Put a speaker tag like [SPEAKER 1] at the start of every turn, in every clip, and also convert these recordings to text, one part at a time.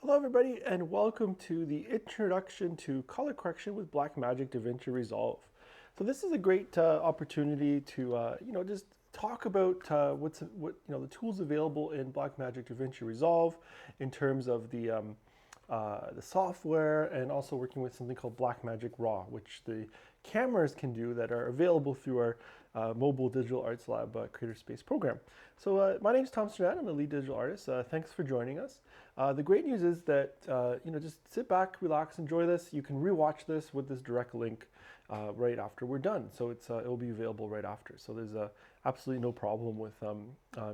[SPEAKER 1] Hello everybody and welcome to the introduction to color correction with Blackmagic DaVinci Resolve. So this is a great opportunity to just talk about the tools available in Blackmagic DaVinci Resolve in terms of the software, and also working with something called Blackmagic Raw, which the cameras can do that are available through our mobile digital arts lab creator space program. So my name is Strnad. I'm a lead digital artist. Thanks for joining us. The great news is that just sit back, relax, enjoy this. You can rewatch this with this direct link right after we're done. So it'll be available right after. So there's absolutely no problem with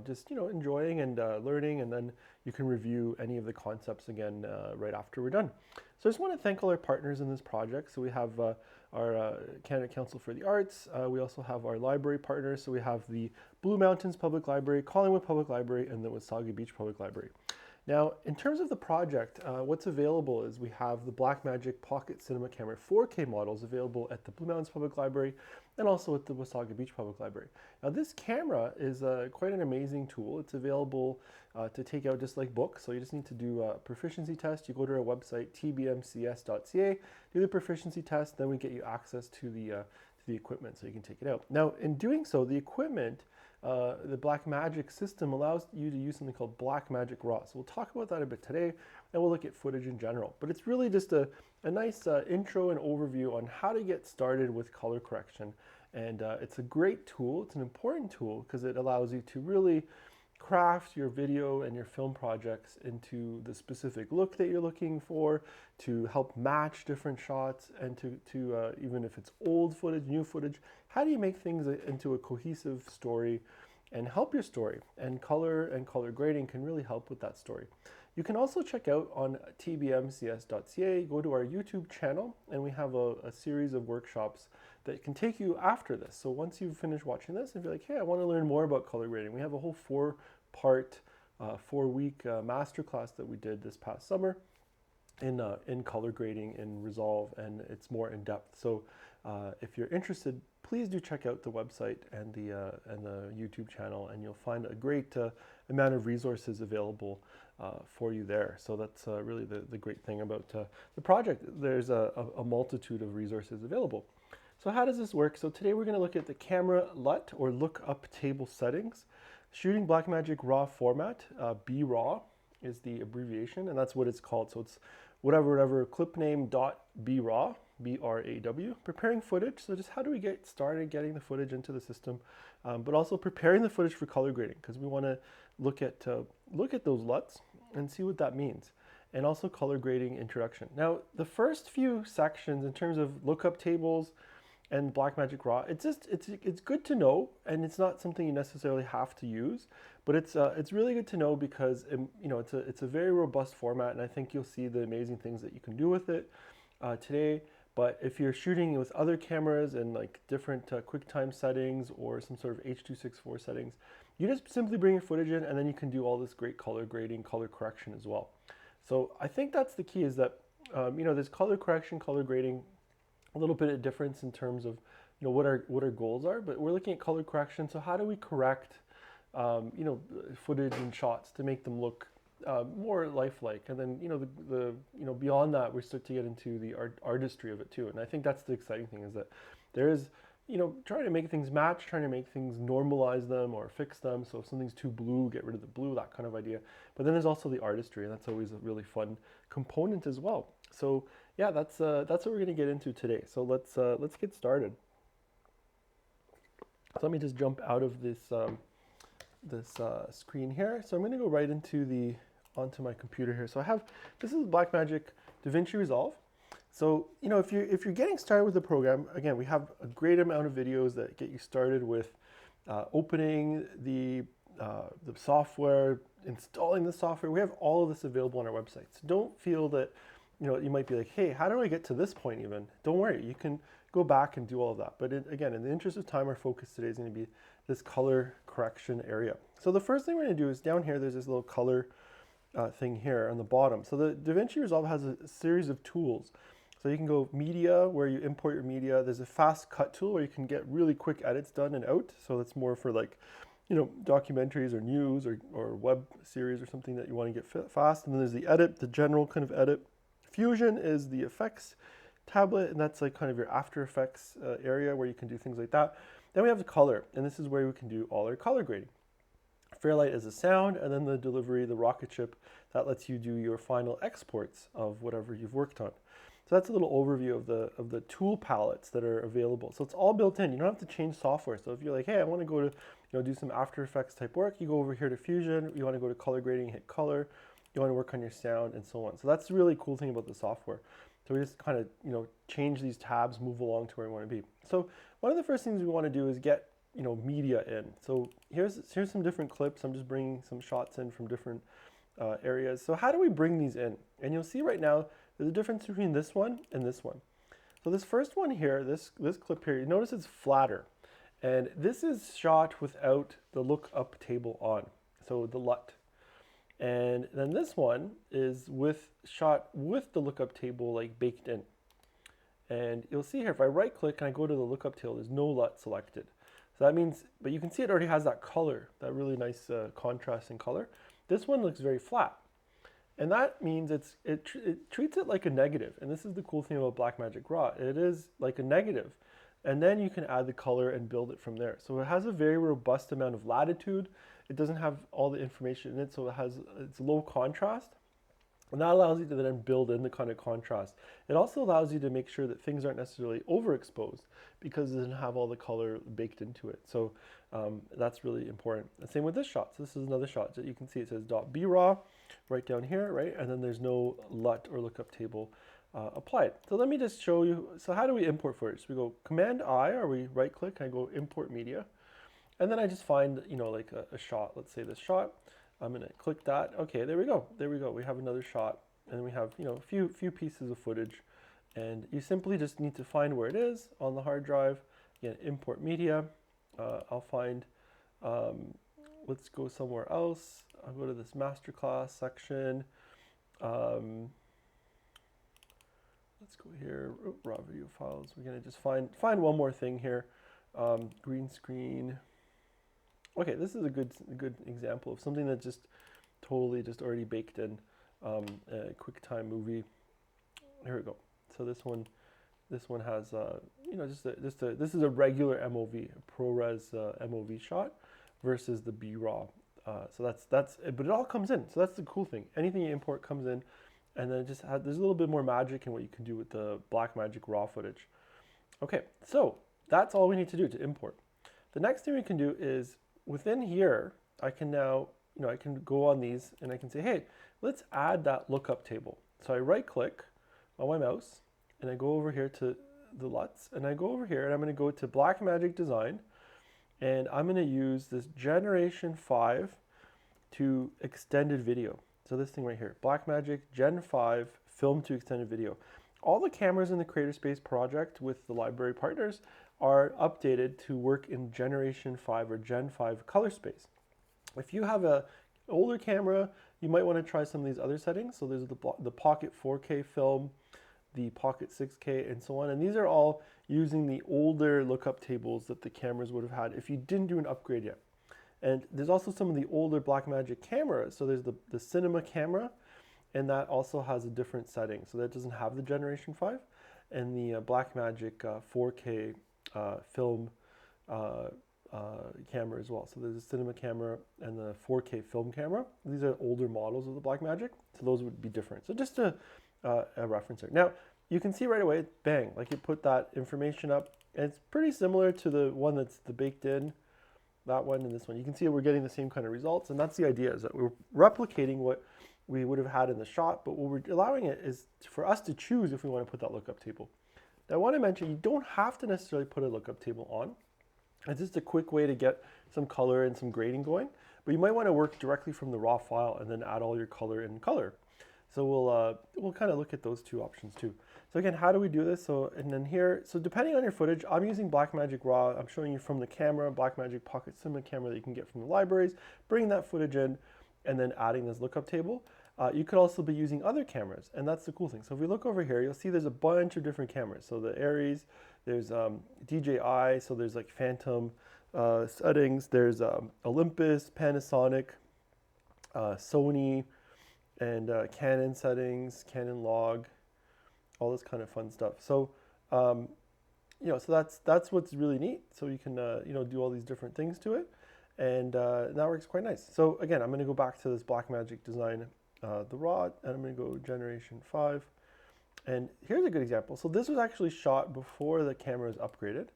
[SPEAKER 1] just enjoying and learning, and then you can review any of the concepts again right after we're done. So I just want to thank all our partners in this project. So we have our Canada Council for the Arts. We also have our library partners. So we have the Blue Mountains Public Library, Collingwood Public Library, and the Wasaga Beach Public Library. Now, in terms of the project, what's available is we have the Blackmagic Pocket Cinema Camera 4K models available at the Blue Mountains Public Library and also at the Wasaga Beach Public Library. Now, this camera is quite an amazing tool. It's available to take out just like books. So you just need to do a proficiency test. You go to our website, tbmcs.ca, do the proficiency test, then we get you access to the equipment so you can take it out. Now, in doing so, the equipment, the Blackmagic system allows you to use something called Blackmagic Raw. So we'll talk about that a bit today, and we'll look at footage in general. But it's really just a nice intro and overview on how to get started with color correction. And it's a great tool. It's an important tool because it allows you to really craft your video and your film projects into the specific look that you're looking for, to help match different shots, and to even if it's old footage, new footage, how do you make things into a cohesive story and help your story? And color grading can really help with that story. You can also check out on tbmcs.ca, go to our YouTube channel, and we have a series of workshops that can take you after this. So once you've finished watching this and be like, hey, I want to learn more about color grading, we have a whole four-part, 4-week masterclass that we did this past summer in color grading in Resolve, and it's more in depth. So if you're interested, please do check out the website and the YouTube channel, and you'll find a great amount of resources available for you there. So that's really the great thing about the project. There's a multitude of resources available. So how does this work? So today we're going to look at the camera LUT, or Lookup Table settings. Shooting Blackmagic Raw format, BRAW is the abbreviation, and that's what it's called. So it's whatever clip name .braw, B-R-A-W. Preparing footage, so just how do we get started getting the footage into the system, but also preparing the footage for color grading, because we want to look at those LUTs and see what that means, and also color grading introduction. Now, the first few sections in terms of lookup tables and Blackmagic Raw, it's good to know, and it's not something you necessarily have to use, but it's really good to know because it's a very robust format, and I think you'll see the amazing things that you can do with it today. But if you're shooting with other cameras and like different QuickTime settings or some sort of H.264 settings, you just simply bring your footage in, and then you can do all this great color grading, color correction as well. So I think that's the key, is that there's color correction, color grading, a little bit of difference in terms of what our goals are, but we're looking at color correction. So how do we correct footage and shots to make them look more lifelike? And then beyond that, we start to get into the artistry of it too. And I think that's the exciting thing, is that there is trying to make things match, trying to make things normalize them or fix them. So if something's too blue, get rid of the blue, that kind of idea. But then there's also the artistry, and that's always a really fun component as well. So yeah, that's what we're going to get into today. So let's get started. So let me just jump out of this screen here. So I'm going to go right onto my computer here. So this is Blackmagic DaVinci Resolve. So if you're getting started with the program, again, we have a great amount of videos that get you started with opening the software, installing the software. We have all of this available on our website. So don't feel that you might be like, hey, how do I get to this point even? Don't worry, you can go back and do all of that. But again, in the interest of time, our focus today is going to be this color correction area. So the first thing we're going to do is down here, there's this little color thing here on the bottom. So the DaVinci Resolve has a series of tools. So you can go media, where you import your media. There's a fast cut tool where you can get really quick edits done and out. So that's more for like, documentaries or news or web series or something that you want to get fast. And then there's the edit, the general kind of edit. Fusion is the effects tablet, and that's like kind of your After Effects area where you can do things like that. Then we have the color, and this is where we can do all our color grading. Fairlight is the sound, and then the delivery, the rocket ship, that lets you do your final exports of whatever you've worked on. So that's a little overview of the tool palettes that are available. So it's all built in. You don't have to change software. So if you're like, hey, I want to go to do some After Effects type work, you go over here to Fusion. You want to go to color grading, hit color. You want to work on your sound and so on. So that's the really cool thing about the software. So we just kind of change these tabs, move along to where we want to be. So one of the first things we want to do is get media in. So here's some different clips. I'm just bringing some shots in from different areas. So how do we bring these in? And you'll see right now there's a difference between this one and this one. So this first one here, this clip here, you notice it's flatter. And this is shot without the lookup table on, so the LUT. And then this one is shot with the lookup table like baked in. And you'll see here, if I right click and I go to the lookup table, there's no LUT selected. So that means, but you can see it already has that color, that really nice contrast in color. This one looks very flat. And that means it treats it like a negative. And this is the cool thing about Blackmagic Raw. It is like a negative. And then you can add the color and build it from there. So it has a very robust amount of latitude. It doesn't have all the information in it, so it's low contrast. And that allows you to then build in the kind of contrast. It also allows you to make sure that things aren't necessarily overexposed because it doesn't have all the color baked into it. So that's really important. And same with this shot. So this is another shot that you can see. It says .braw right down here, right? And then there's no LUT or lookup table applied. So let me just show you. So how do we import footage? So we go Command I, or we right click, and I go Import Media. And then I just find, like a shot. Let's say this shot. I'm going to click that. Okay, there we go. There we go. We have another shot. And then we have, a few pieces of footage. And you simply just need to find where it is on the hard drive. Again, import media. I'll find, let's go somewhere else. I'll go to this masterclass section. Let's go here, raw video files. We're going to just find one more thing here. Green screen. Okay, this is a good example of something that just totally just already baked in, a QuickTime movie. Here we go. So this one has this is a regular MOV, a ProRes MOV shot versus the BRAW. So that's but it all comes in. So that's the cool thing. Anything you import comes in, and then there's a little bit more magic in what you can do with the Blackmagic Raw footage. Okay, so that's all we need to do to import. The next thing we can do is within here, I can now, I can go on these and I can say, hey, let's add that lookup table. So I right click on my mouse and I go over here to the LUTs and I go over here and I'm going to go to Blackmagic Design and I'm going to use this Generation 5 to extended video. So this thing right here, Blackmagic Gen 5 Film to Extended Video. All the cameras in the CreatorSpace project with the library partners are updated to work in Generation 5 or Gen 5 color space. If you have an older camera, you might want to try some of these other settings. So there's the Pocket 4K film, the Pocket 6K, and so on. And these are all using the older lookup tables that the cameras would have had if you didn't do an upgrade yet. And there's also some of the older Blackmagic cameras. So there's the Cinema camera, and that also has a different setting. So that doesn't have the Generation 5. And the Blackmagic 4K film camera as well. So there's a Cinema camera and the 4K film camera. These are older models of the Blackmagic, so those would be different. So just a reference there. Now, you can see right away, bang, like it put that information up, and it's pretty similar to the one that's the baked in, that one and this one. You can see we're getting the same kind of results, and that's the idea, is that we're replicating what we would have had in the shot, but what we're allowing it is for us to choose if we want to put that lookup table. Now, I want to mention, you don't have to necessarily put a lookup table on. It's just a quick way to get some color and some grading going, but you might want to work directly from the raw file and then add all your color in color. So we'll kind of look at those two options too. So again, how do we do this? So, and then here, so depending on your footage, I'm using Blackmagic Raw. I'm showing you from the camera, Blackmagic Pocket Cinema camera that you can get from the libraries, bringing that footage in, and then adding this lookup table. You could also be using other cameras, and that's the cool thing. So if we look over here, you'll see there's a bunch of different cameras. So the Aries, there's DJI, so there's like Phantom, settings. There's Olympus, Panasonic, Sony, and Canon settings, Canon log, all this kind of fun stuff. So, so that's what's really neat. So you can do all these different things to it, and that works quite nice. So again, I'm going to go back to this Blackmagic design, the raw, and I'm going to go generation 5. And here's a good example. So this was actually shot before the camera was upgraded.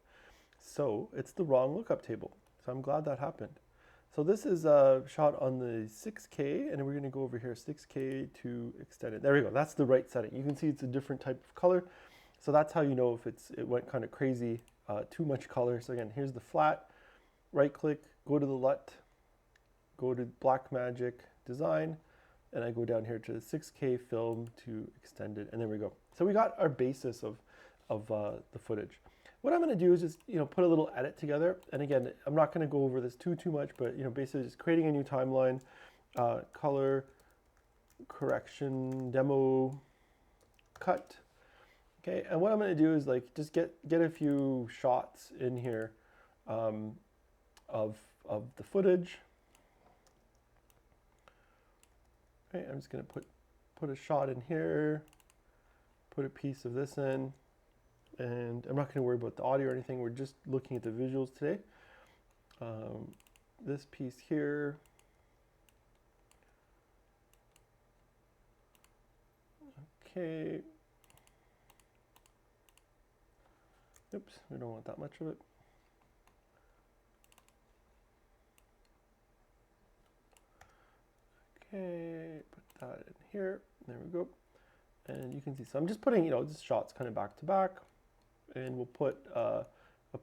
[SPEAKER 1] So it's the wrong lookup table. So I'm glad that happened. So this is shot on the 6K, and we're going to go over here, 6K to extended. There we go. That's the right setting. You can see it's a different type of color. So that's how you know if it went kind of crazy, too much color. So again, here's the flat. Right click, go to the LUT, go to Blackmagic Design, and I go down here to the 6K film to extended, and there we go. So we got our basis of the footage. What I'm going to do is just put a little edit together, and again, I'm not going to go over this too much, but basically just creating a new timeline, color correction demo cut. Okay, and what I'm going to do is just get a few shots in here of the footage. Okay, I'm just going to put a shot in here, put a piece of this in. And I'm not going to worry about the audio or anything. We're just looking at the visuals today. This piece here. Okay. Oops, we don't want that much of it. Okay, put that in here. There we go. And you can see, so I'm just putting, just shots kind of back to back. And we'll put a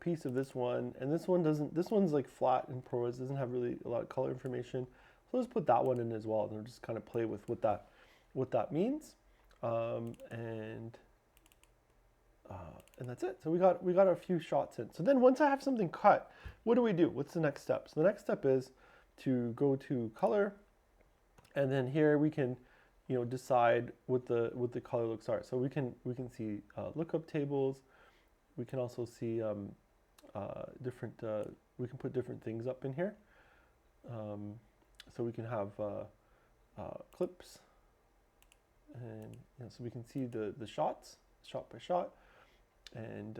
[SPEAKER 1] piece of this one, and this one's like flat in ProRes, doesn't have really a lot of color information. So let's put that one in as well, and we'll just kind of play with what that means, and that's it. So we got a few shots in. So then once I have something cut, what do? What's the next step? So the next step is to go to color, and then here we can decide what the color looks are. So we can see lookup tables. We can also see we can put different things up in here. So we can have clips, and so we can see the shots, shot by shot. And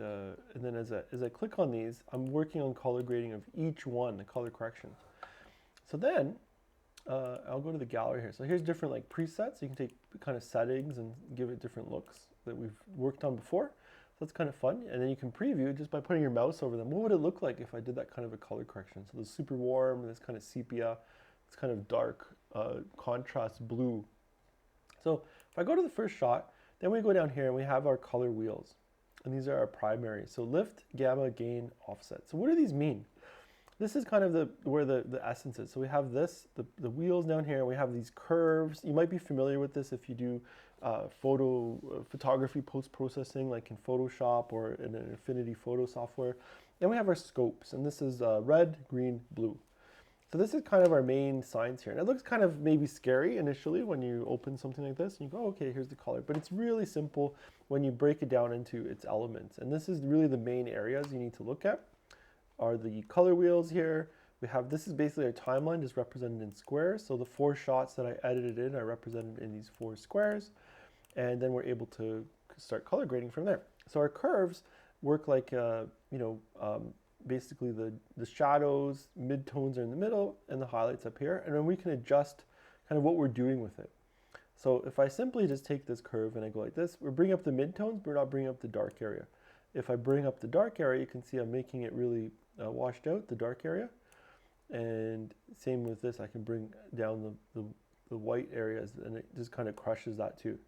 [SPEAKER 1] then as I click on these, I'm working on color grading of each one, the color correction. So then I'll go to the gallery here. So here's different presets. You can take kind of settings and give it different looks that we've worked on before. So that's kind of fun. And then you can preview just by putting your mouse over them. What would it look like if I did that kind of a color correction? So this super warm, this kind of sepia, this kind of dark contrast blue. So if I go to the first shot, then we go down here and we have our color wheels. And these are our primary. So lift, gamma, gain, offset. So what do these mean? This is kind of where the essence is. So we have the wheels down here. We have these curves. You might be familiar with this if you do photography post-processing, like in Photoshop or in an Affinity Photo software. Then we have our scopes, and this is red, green, blue. So this is kind of our main science here. And it looks kind of maybe scary initially when you open something like this and you go, okay, here's the color. But it's really simple when you break it down into its elements. And this is really the main areas you need to look at are the color wheels here. We have, this is basically our timeline just represented in squares. So the 4 shots that I edited in are represented in these 4 squares. And then we're able to start color grading from there. So our curves work like, basically the shadows, midtones are in the middle, and the highlights up here. And then we can adjust kind of what we're doing with it. So if I simply just take this curve and I go like this, we're bringing up the midtones, but we're not bringing up the dark area. If I bring up the dark area, you can see I'm making it really washed out, the dark area. And same with this, I can bring down the white areas, and it just kind of crushes that too.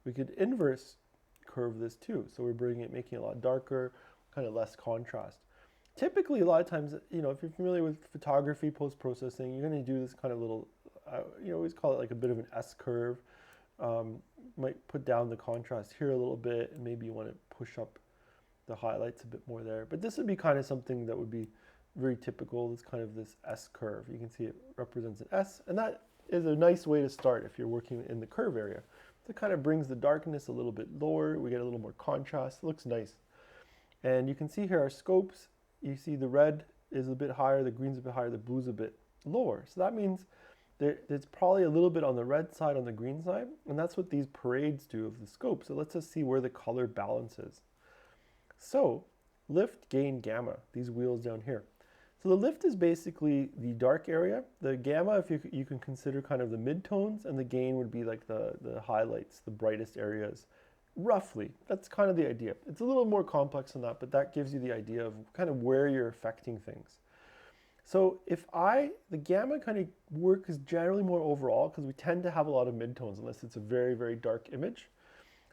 [SPEAKER 1] We could inverse curve this too. So we're bringing it, making it a lot darker, kind of less contrast. Typically, a lot of times, if you're familiar with photography, post-processing, you're going to do this kind of little, always call it like a bit of an S curve. Might put down the contrast here a little bit, and maybe you want to push up the highlights a bit more there. But this would be kind of something that would be very typical. It's kind of this S curve. You can see it represents an S, and that is a nice way to start if you're working in the curve area. It kind of brings the darkness a little bit lower. We get a little more contrast. It looks nice. And you can see here our scopes. You see the red is a bit higher, the green's a bit higher, the blue's a bit lower. So that means it's probably a little bit on the red side, on the green side, and that's what these parades do of the scope. So let's just see where the color balance is. So lift, gain, gamma, these wheels down here. So the lift is basically the dark area. The gamma, if you can consider kind of the midtones, and the gain would be like the highlights, the brightest areas. Roughly, that's kind of the idea. It's a little more complex than that, but that gives you the idea of kind of where you're affecting things. So the gamma kind of work is generally more overall because we tend to have a lot of midtones unless it's a very, very dark image.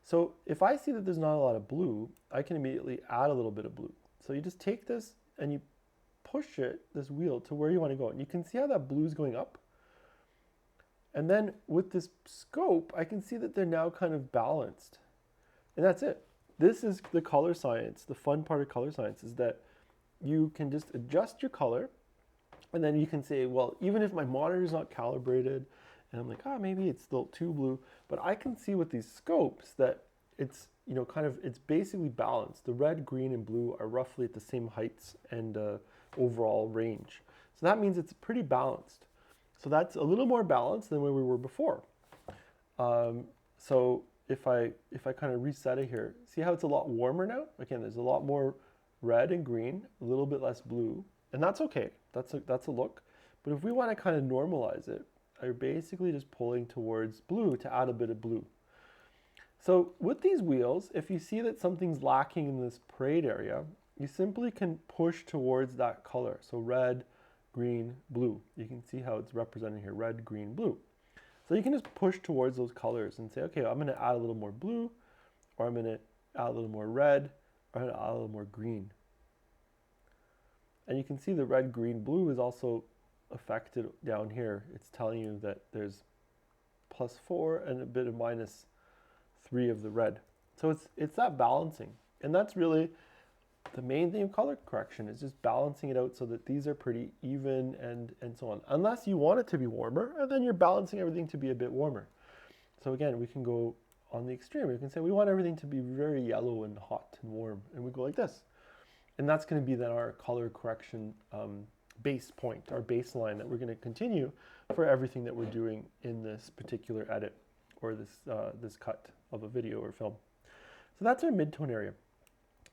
[SPEAKER 1] So if I see that there's not a lot of blue, I can immediately add a little bit of blue. So you just take this and you push it, this wheel, to where you want to go. And you can see how that blue is going up. And then with this scope, I can see that they're now kind of balanced. And that's it. This is the color science. The fun part of color science is that you can just adjust your color. And then you can say, well, even if my monitor is not calibrated, and I'm like, maybe it's still too blue, but I can see with these scopes that it's, it's basically balanced. The red, green, and blue are roughly at the same heights and overall range. So that means it's pretty balanced. So that's a little more balanced than where we were before. So if I kind of reset it here, see how it's a lot warmer now? Again, there's a lot more red and green, a little bit less blue, and that's okay. That's a look. But if we want to kind of normalize it, I'm basically just pulling towards blue to add a bit of blue. So with these wheels, if you see that something's lacking in this parade area, you simply can push towards that color. So red, green, blue. You can see how it's represented here, red, green, blue. So you can just push towards those colors and say, okay, I'm going to add a little more blue, or I'm going to add a little more red, or I'm going to add a little more green. And you can see the red, green, blue is also affected down here. It's telling you that there's +4 and a bit of -3 of the red. So it's that balancing. And that's really the main thing of color correction, is just balancing it out so that these are pretty even and so on. Unless you want it to be warmer, and then you're balancing everything to be a bit warmer. So again, we can go on the extreme. We can say we want everything to be very yellow and hot and warm, and we go like this. And that's going to be then our color correction base point, our baseline that we're going to continue for everything that we're doing in this particular edit or this cut of a video or film. So that's our midtone area.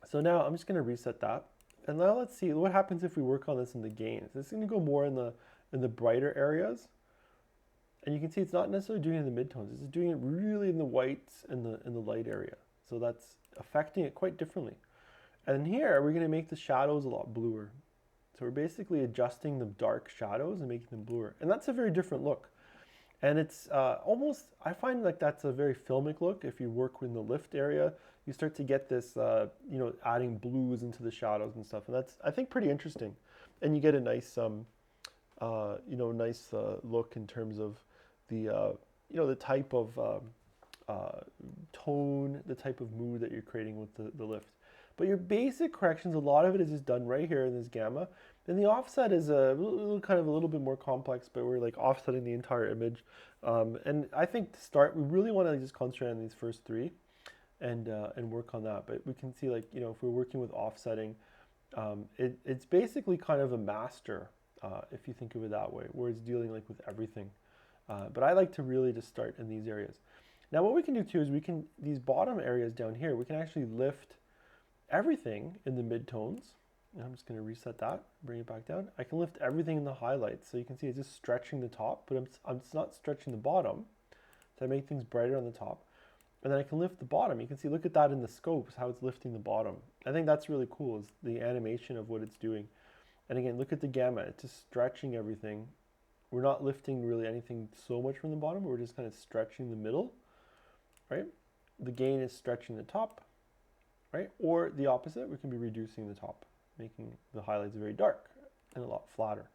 [SPEAKER 1] So now I'm just going to reset that. And now let's see what happens if we work on this in the gain. So this is going to go more in the brighter areas. And you can see it's not necessarily doing it in the midtones. It's doing it really in the whites and the light area. So that's affecting it quite differently. And here we're going to make the shadows a lot bluer. So we're basically adjusting the dark shadows and making them bluer. And that's a very different look. And it's almost, I find like that's a very filmic look. If you work in the lift area, you start to get this, adding blues into the shadows and stuff. And that's, I think, pretty interesting. And you get a nice, nice look in terms of the, the type of tone, the type of mood that you're creating with the lift. But your basic corrections, a lot of it is just done right here in this gamma. And the offset is a little bit more complex, but we're like offsetting the entire image. And I think to start, we really want to just concentrate on these first three and work on that. But we can see, like, if we're working with offsetting, it's basically kind of a master, if you think of it that way, where it's dealing like with everything. But I like to really just start in these areas. Now what we can do too is these bottom areas down here, we can actually lift everything in the midtones. And I'm just going to reset that, bring it back down. I can lift everything in the highlights. So you can see it's just stretching the top, but I'm not stretching the bottom. So I make things brighter on the top. And then I can lift the bottom. You can see, look at that in the scopes, how it's lifting the bottom. I think that's really cool, is the animation of what it's doing. And again, look at the gamma. It's just stretching everything. We're not lifting really anything so much from the bottom. We're just kind of stretching the middle, right? The gain is stretching the top, right? Or the opposite, we can be reducing the top, making the highlights very dark and a lot flatter.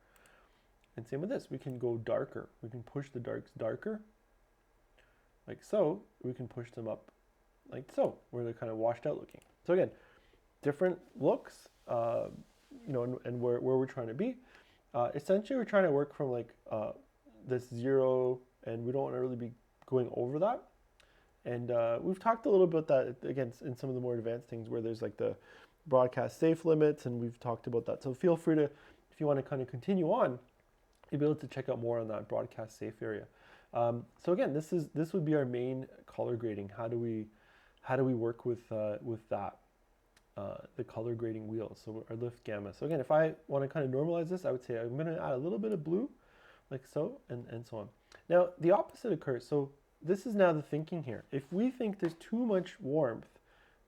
[SPEAKER 1] And same with this, we can go darker. We can push the darks darker, like so. We can push them up like so, where they're kind of washed out looking. So again, different looks, and where we're trying to be. Essentially, we're trying to work from like this 0, and we don't want to really be going over that. And we've talked a little bit about that, again, in some of the more advanced things where there's like the broadcast safe limits, and we've talked about that. So feel free to if you want to kind of continue on, you'll be able to check out more on that broadcast safe area. So again, this would be our main color grading. How do we work with that? The color grading wheel, so our lift gamma. So again, if I want to kind of normalize this, I would say I'm going to add a little bit of blue, like so, and so on. Now, the opposite occurs. So this is now the thinking here. If we think there's too much warmth,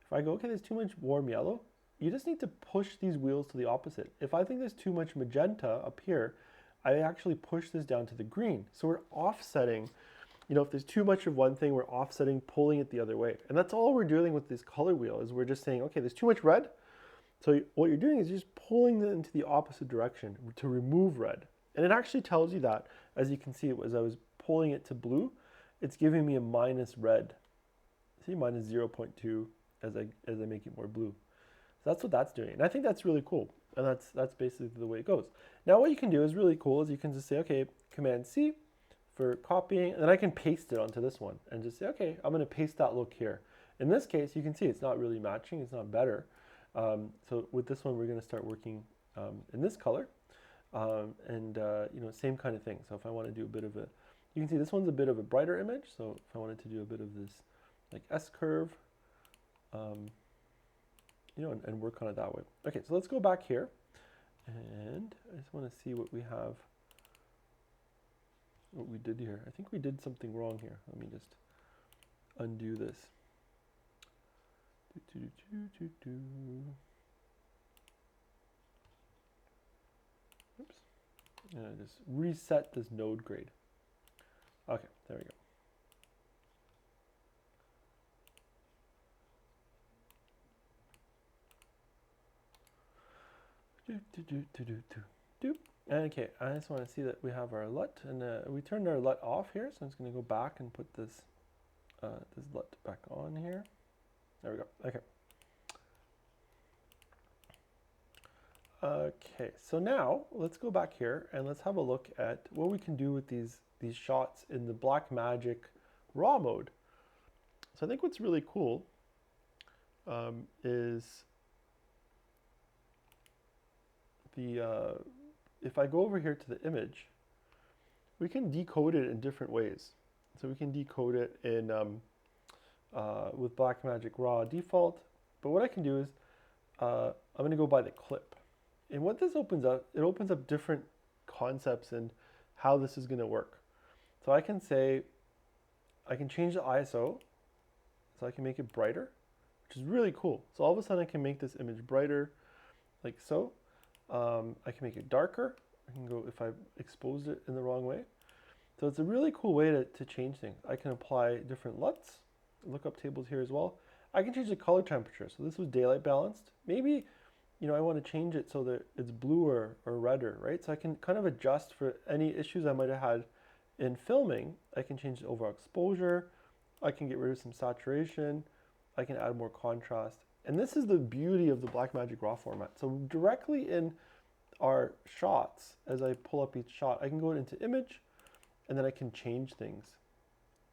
[SPEAKER 1] if I go, okay, there's too much warm yellow, you just need to push these wheels to the opposite. If I think there's too much magenta up here, I actually push this down to the green. So we're offsetting. You know, if there's too much of one thing, we're offsetting, pulling it the other way. And that's all we're doing with this color wheel, is we're just saying, okay, there's too much red. So what you're doing is you're just pulling it into the opposite direction to remove red. And it actually tells you that, as you can see, as I was pulling it to blue, it's giving me a minus red. See, minus 0.2 as I make it more blue. So that's what that's doing. And I think that's really cool. And that's basically the way it goes. Now what you can do is really cool, is you can just say, okay, Command C, for copying, and then I can paste it onto this one and just say, okay, I'm going to paste that look here. In this case, you can see it's not really matching, it's not better. So with this one, we're going to start working in this color, and you know, same kind of thing. So if I want to do a bit of a, you can see this one's a bit of a brighter image. So if I wanted to do a bit of this like S curve, you know, and work on it that way. Okay, so let's go back here, and I just want to see what we have. What we did here. I think we did something wrong here. Let me just undo this. Oops. And I just reset this node grade. Okay, there we go. Okay, I just want to see that we have our LUT, and we turned our LUT off here, so I'm just going to go back and put this this LUT back on here. There we go. Okay. Okay, so now let's go back here and let's have a look at what we can do with these shots in the Blackmagic raw mode. So I think what's really cool is the if I go over here to the image, we can decode it in different ways. So we can decode it in with Blackmagic Raw default. But what I can do is I'm going to go by the clip. And what this opens up, it opens up different concepts and how this is going to work. So I can say, I can change the ISO, so I can make it brighter, which is really cool. So all of a sudden I can make this image brighter, like so. I can make it darker. I can go if I exposed it in the wrong way. So it's a really cool way to change things. I can apply different LUTs, lookup tables here as well. I can change the color temperature. So this was daylight balanced. Maybe, you know, I want to change it so that it's bluer or redder, right? So I can kind of adjust for any issues I might have had in filming. I can change the overall exposure. I can get rid of some saturation. I can add more contrast. And this is the beauty of the Blackmagic Raw format. So directly in our shots, as I pull up each shot, I can go into image, and then I can change things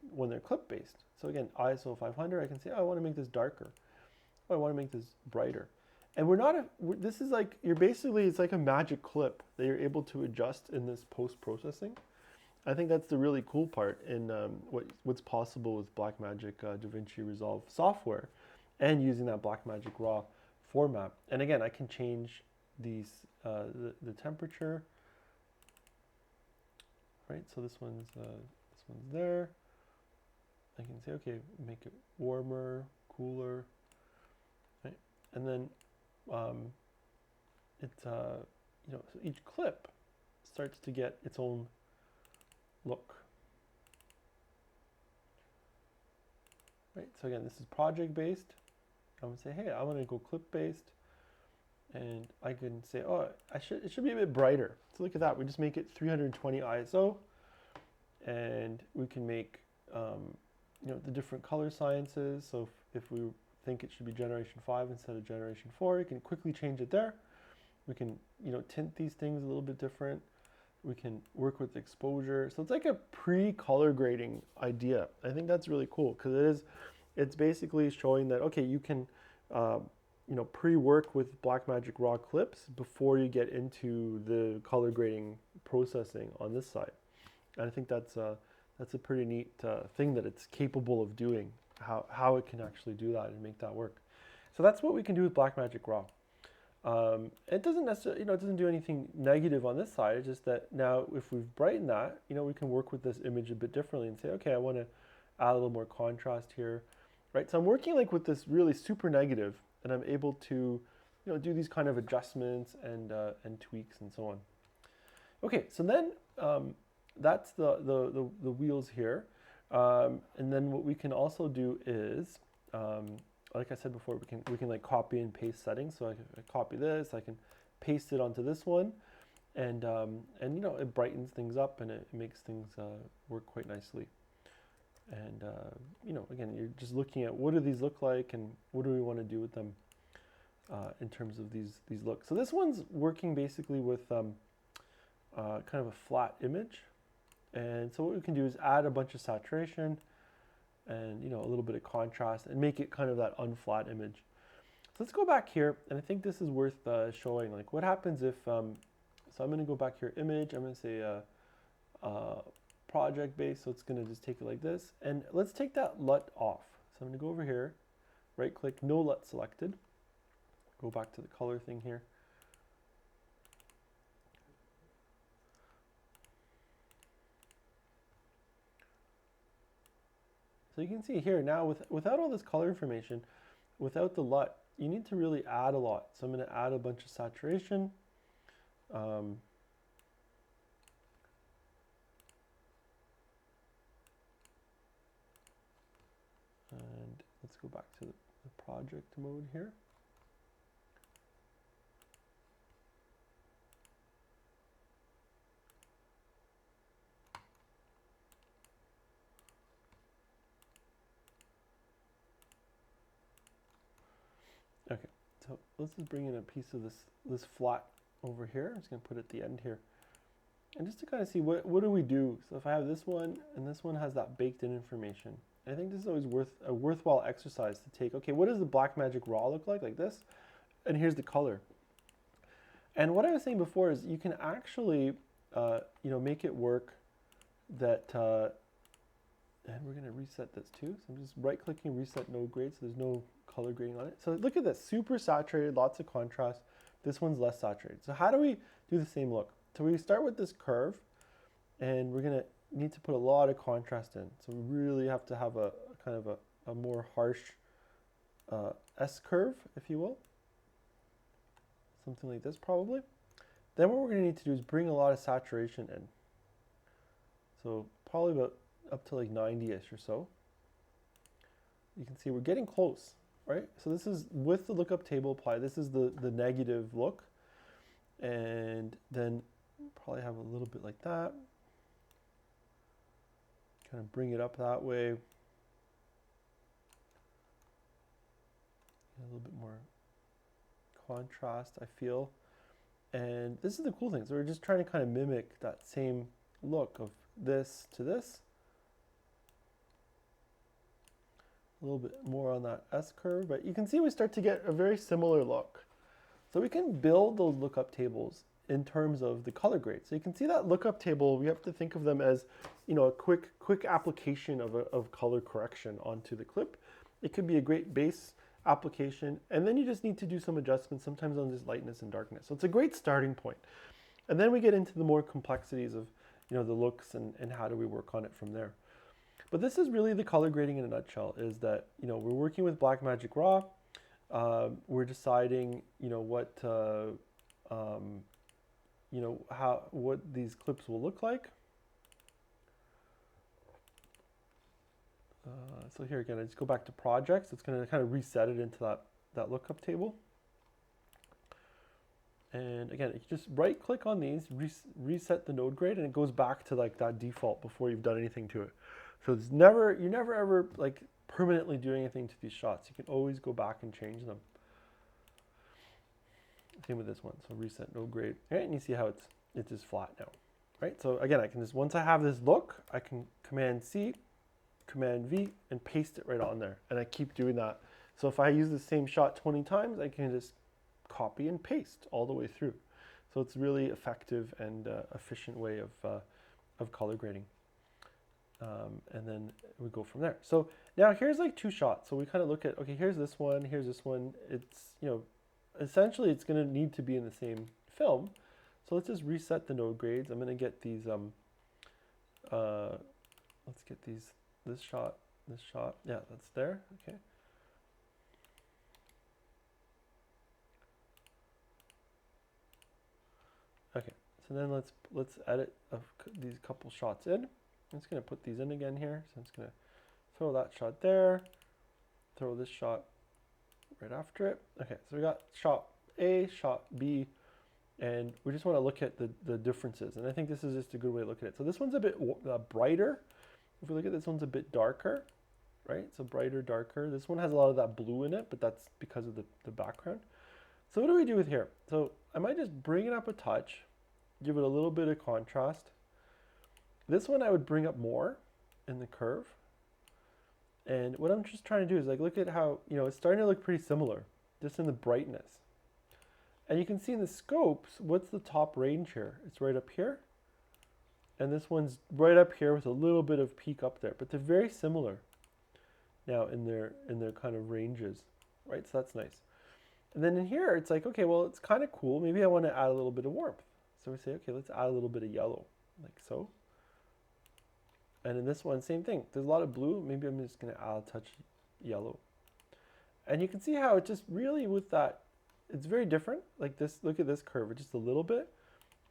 [SPEAKER 1] when they're clip-based. So again, ISO 500, I can say, oh, I want to make this darker. Oh, I want to make this brighter. And this is like, it's like a magic clip that you're able to adjust in this post-processing. I think that's the really cool part in what's possible with Blackmagic DaVinci Resolve software and using that Blackmagic Raw format. And again, I can change these the temperature, right? So this one's there. I can say, okay, make it warmer, cooler, right? And then you know, so each clip starts to get its own look. Right, so again, this is project-based. I'm gonna say, hey, I want to go clip-based, and I can say, oh, it should be a bit brighter. So look at that. We just make it 320 ISO, and we can make you know, the different color sciences. So if we think it should be generation 5 instead of generation 4, you can quickly change it there. We can, you know, tint these things a little bit different. We can work with exposure. So it's like a pre-color grading idea. I think that's really cool because it's basically showing that, okay, you can pre-work with Blackmagic raw clips before you get into the color grading processing on this side. And I think that's a pretty neat thing that it's capable of doing, how it can actually do that and make that work. So that's what we can do with Blackmagic raw. It doesn't necessarily, it doesn't do anything negative on this side. It's just that now if we've brightened that, we can work with this image a bit differently and say, okay, I want to add a little more contrast here, right? So I'm working like with this really super negative, and I'm able to, do these kind of adjustments and tweaks and so on. Okay, so then that's the wheels here, and then what we can also do is, like I said before, we can like copy and paste settings. So I copy this, I can paste it onto this one, and it brightens things up and it makes things work quite nicely. And again, you're just looking at what do these look like and what do we want to do with them in terms of these looks. So this one's working basically with kind of a flat image, and so what we can do is add a bunch of saturation and a little bit of contrast and make it kind of that unflat image. So let's go back here, and I think this is worth showing. Like what happens if so I'm going to go back here, image. I'm going to say project base, so it's going to just take it like this, and let's take that LUT off. So I'm going to go over here, right click, no LUT selected, go back to the color thing here. So you can see here now without all this color information, without the LUT, you need to really add a lot. So I'm going to add a bunch of saturation. And let's go back to the project mode here. Okay, so let's just bring in a piece of this flat over here. I'm just going to put it at the end here. And just to kind of see what do we do. So if I have this one and this one has that baked in information, I think this is always a worthwhile exercise to take. Okay, what does the Blackmagic raw look like this? And here's the color. And what I was saying before is you can actually, make it work that, and we're going to reset this too. So I'm just right-clicking reset node grade, so there's no color grading on it. So look at this, super saturated, lots of contrast. This one's less saturated. So how do we do the same look? So we start with this curve, and we're going to need to put a lot of contrast in. So we really have to have a kind of a more harsh S curve, if you will. Something like this probably. Then what we're going to need to do is bring a lot of saturation in. So probably about up to like 90-ish or so. You can see we're getting close, right? So this is with the lookup table applied. This is the negative look. And then probably have a little bit like that. Kind of bring it up that way. A little bit more contrast, I feel. And this is the cool thing. So we're just trying to kind of mimic that same look of this to this. A little bit more on that S curve, but you can see we start to get a very similar look. So we can build those lookup tables in terms of the color grade. So you can see that lookup table, we have to think of them as, a quick application of color correction onto the clip. It could be a great base application, and then you just need to do some adjustments, sometimes on this lightness and darkness. So it's a great starting point. And then we get into the more complexities of, the looks and how do we work on it from there. But this is really the color grading in a nutshell, is that, we're working with Blackmagic raw. We're deciding, what these clips will look like. So here again, I just go back to projects. It's going to kind of reset it into that lookup table. And again, you just right click on these, reset the node grade, and it goes back to like that default before you've done anything to it. So it's you're never ever like permanently doing anything to these shots. You can always go back and change them. Same with this one. So reset node grade. Right, and you see how it's just flat now. Right? So again, I can just, once I have this look, I can Command C, Command V, and paste it right on there. And I keep doing that So if I use the same shot 20 times, I can just copy and paste all the way through. So it's really effective and efficient way of color grading. And then we go from there. So now here's like two shots. So we kind of look at, okay, here's this one, here's this one. It's, you know, essentially it's going to need to be in the same film. So let's just reset the node grades. I'm going to get these, let's get these, this shot, yeah, that's there, okay. Okay, so then let's edit these couple shots in. I'm just going to put these in again here. So I'm just going to throw that shot there, throw this shot right after it. Okay, so we got shot A, shot B, and we just want to look at the differences. And I think this is just a good way to look at it. So this one's a bit brighter. If we look at this one's a bit darker, right? So brighter, darker. This one has a lot of that blue in it, but that's because of the background. So what do we do with here? So I might just bring it up a touch, give it a little bit of contrast. This one I would bring up more in the curve. And what I'm just trying to do is like look at how, you know, it's starting to look pretty similar just in the brightness. And you can see in the scopes, what's the top range here? It's right up here. And this one's right up here with a little bit of peak up there, but they're very similar now in their kind of ranges, right? So that's nice. And then in here, it's like, okay, well, it's kind of cool. Maybe I want to add a little bit of warmth. So we say, okay, let's add a little bit of yellow, like so. And in this one, same thing. There's a lot of blue. Maybe I'm just going to add a touch yellow. And you can see how it just really with that, it's very different. Like this, look at this curve, just a little bit.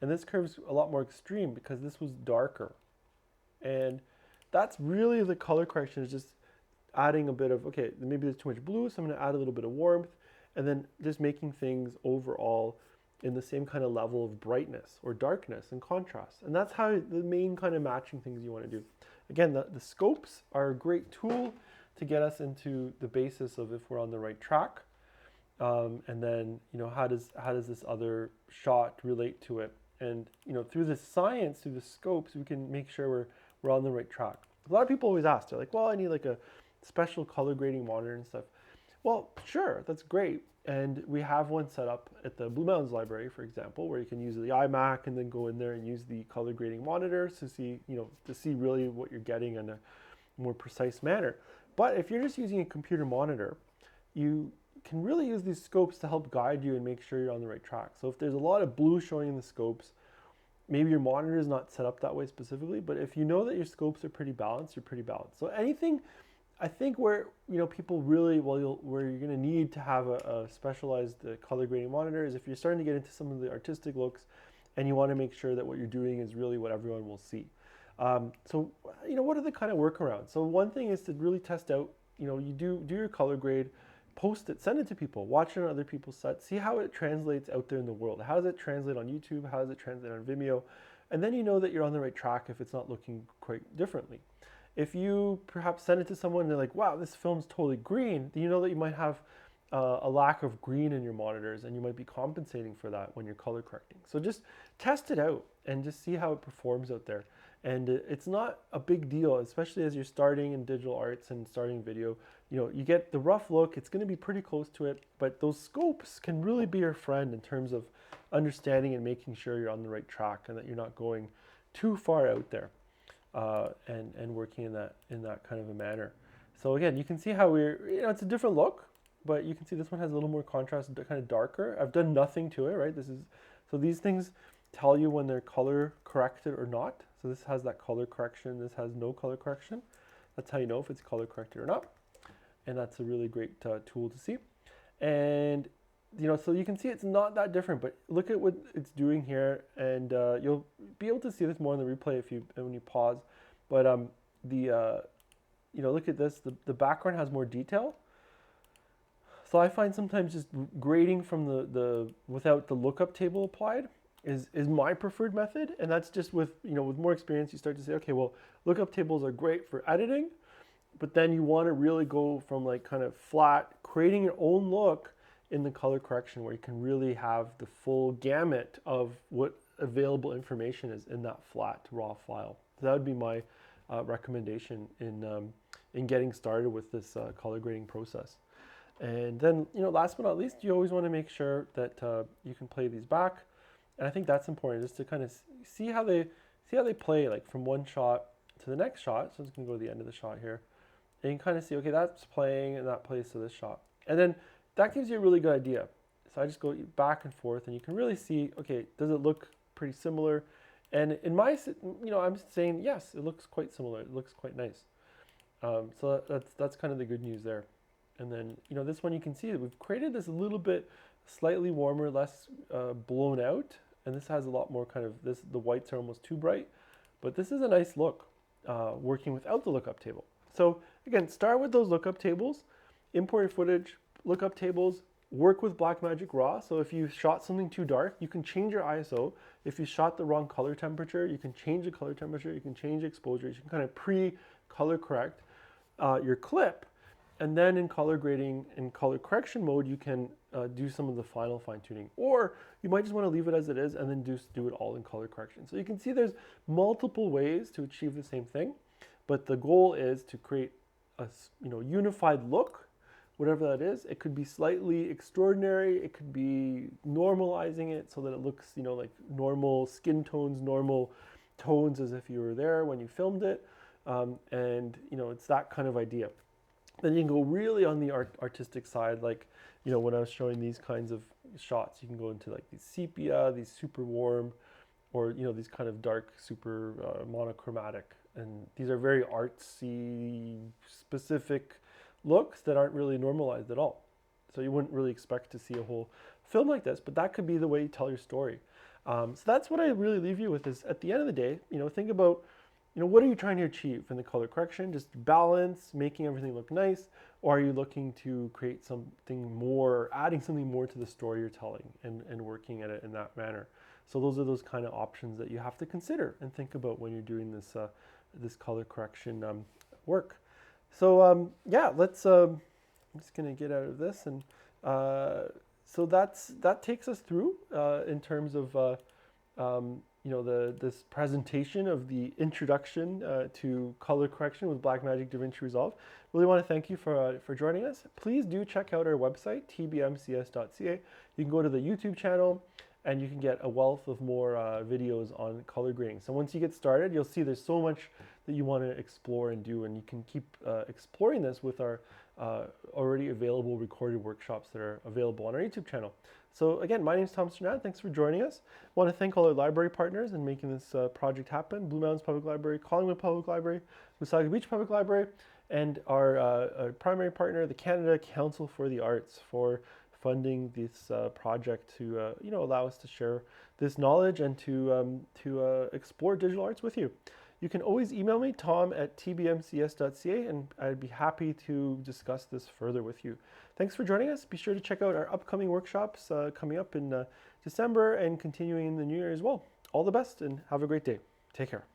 [SPEAKER 1] And this curve's a lot more extreme because this was darker. And that's really the color correction, is just adding a bit of, okay, maybe there's too much blue, so I'm going to add a little bit of warmth. And then just making things overall in the same kind of level of brightness or darkness and contrast. And that's how the main kind of matching things you want to do. Again, the scopes are a great tool to get us into the basis of if we're on the right track. And then, you know, how does this other shot relate to it? And, you know, through the science, through the scopes, we can make sure we're on the right track. A lot of people always ask, they're like, well, I need like a special color grading monitor and stuff. Well, sure, that's great. And we have one set up at the Blue Mountains Library, for example, where you can use the iMac and then go in there and use the color grading monitor to see, you know, to see really what you're getting in a more precise manner. But if you're just using a computer monitor, you can really use these scopes to help guide you and make sure you're on the right track. So if there's a lot of blue showing in the scopes, maybe your monitor is not set up that way specifically, but if you know that your scopes are pretty balanced, you're pretty balanced. So anything, I think where, you know, people really, well, where you're going to need to have a specialized color grading monitor is if you're starting to get into some of the artistic looks and you want to make sure that what you're doing is really what everyone will see. So, you know, what are the kind of workarounds? So one thing is to really test out, you know, you do your color grade, post it, send it to people, watch it on other people's sets, see how it translates out there in the world. How does it translate on YouTube? How does it translate on Vimeo? And then you know that you're on the right track if it's not looking quite differently. If you perhaps send it to someone and they're like, wow, this film's totally green, then you know that you might have a lack of green in your monitors and you might be compensating for that when you're color correcting. So just test it out and just see how it performs out there. And it's not a big deal, especially as you're starting in digital arts and starting video. You know, you get the rough look, it's going to be pretty close to it, but those scopes can really be your friend in terms of understanding and making sure you're on the right track and that you're not going too far out there. And working in that kind of a manner. So again, you can see how you know, it's a different look, but you can see this one has a little more contrast, kind of darker. I've done nothing to it, right? So these things tell you when they're color corrected or not. So this has that color correction, this has no color correction. That's how you know if it's color corrected or not. And that's a really great tool to see. And you know, so you can see it's not that different, but look at what it's doing here, and you'll be able to see this more in the replay when you pause. But you know, look at this. The background has more detail. So I find sometimes just grading from the without the lookup table applied is my preferred method, and that's just with, you know, with more experience you start to say, okay, well, lookup tables are great for editing, but then you want to really go from like kind of flat, creating your own look in the color correction where you can really have the full gamut of what available information is in that flat raw file. So that would be my recommendation in getting started with this color grading process. And then, last but not least, you always want to make sure that you can play these back. And I think that's important, just to kind of see how they play, like from one shot to the next shot. So I'm just gonna go to the end of the shot here, and you can kind of see, okay, that's playing and that plays to this shot, and then that gives you a really good idea. So I just go back and forth, and you can really see, okay, does it look pretty similar? And in my, I'm saying yes, it looks quite similar. It looks quite nice. So that's kind of the good news there. And then, this one you can see that we've created this a little bit slightly warmer, less blown out. And this has a lot more kind of the whites are almost too bright. But this is a nice look working without the lookup table. So again, start with those lookup tables, import your footage, lookup tables, work with Blackmagic Raw. So if you shot something too dark, you can change your ISO. If you shot the wrong color temperature, you can change the color temperature, you can change exposure, you can kind of pre-color correct your clip. And then in color grading and color correction mode, you can do some of the final fine tuning. Or you might just want to leave it as it is and then just do it all in color correction. So you can see there's multiple ways to achieve the same thing, but the goal is to create a unified look, whatever that is. It could be slightly extraordinary. It could be normalizing it so that it looks, like normal skin tones, normal tones as if you were there when you filmed it. And it's that kind of idea. Then you can go really on the artistic side, like, when I was showing these kinds of shots, you can go into like these sepia, these super warm, or, these kind of dark, super monochromatic. And these are very artsy, specific looks that aren't really normalized at all. So you wouldn't really expect to see a whole film like this, but that could be the way you tell your story. So that's what I really leave you with is, at the end of the day, think about, what are you trying to achieve in the color correction? Just balance, making everything look nice, or are you looking to create something more, or adding something more to the story you're telling and working at it in that manner? So those are those kind of options that you have to consider and think about when you're doing this this color correction work. So yeah, let's. I'm just gonna get out of this, and so that takes us through in terms of this presentation of the introduction to color correction with Blackmagic DaVinci Resolve. Really want to thank you for joining us. Please do check out our website, tbmcs.ca. You can go to the YouTube channel, and you can get a wealth of more videos on color grading. So once you get started, you'll see there's so much that you want to explore and do, and you can keep exploring this with our already available recorded workshops that are available on our YouTube channel. So again, my name is Tom Strnad. Thanks for joining us. I want to thank all our library partners in making this project happen: Blue Mountains Public Library, Collingwood Public Library, Wasaga Beach Public Library, and our primary partner, the Canada Council for the Arts, for funding this project to allow us to share this knowledge and to explore digital arts with you. You can always email me, tom@tbmcs.ca, and I'd be happy to discuss this further with you. Thanks for joining us. Be sure to check out our upcoming workshops coming up in December and continuing in the new year as well. All the best and have a great day. Take care.